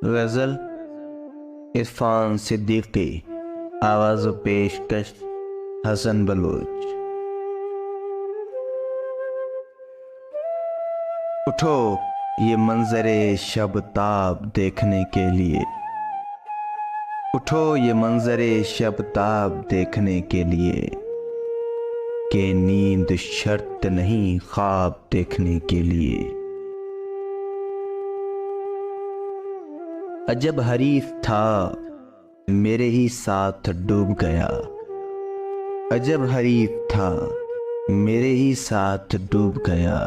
غزل عرفان صدیقی، آواز و پیشکش حسن بلوچ۔ اٹھو یہ منظر شب تاب دیکھنے کے لیے، اٹھو یہ منظر شب تاب دیکھنے کے لیے، کہ نیند شرط نہیں خواب دیکھنے کے لیے۔ عجب حریف تھا میرے ہی ساتھ ڈوب گیا، عجب حریف تھا میرے ہی ساتھ ڈوب گیا،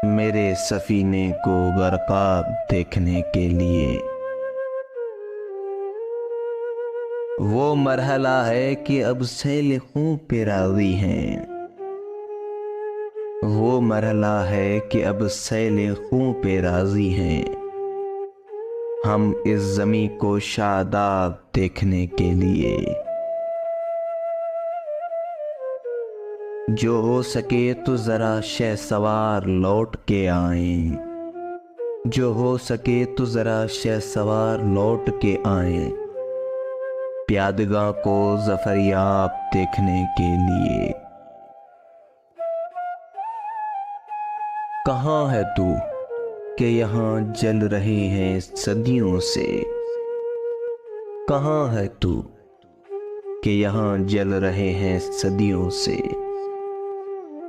میرے سفینے کو غرقاب دیکھنے کے لیے۔ وہ مرحلہ ہے کہ اب سیل خوں پہ راضی ہیں، وہ مرحلہ ہے کہ اب سیل خوں پہ راضی ہیں، ہم اس زمیں کو شاداب دیکھنے کے لیے۔ جو ہو سکے تو ذرا شہسوار لوٹ کے آئیں، جو ہو سکے تو ذرا شہسوار لوٹ کے آئیں، پیادگاں کو ظفریاب دیکھنے کے لیے۔ کہاں ہے تو کہ یہاں جل رہے ہیں صدیوں سے، کہاں ہے تو کہ یہاں جل رہے ہیں صدیوں سے،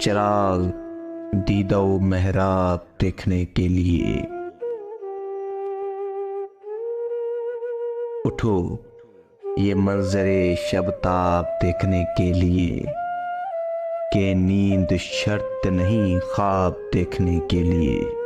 چراغ دیدہ و محراب دیکھنے کے لیے۔ اٹھو یہ منظر شب تاب دیکھنے کے لیے، کہ نیند شرط نہیں خواب دیکھنے کے لیے۔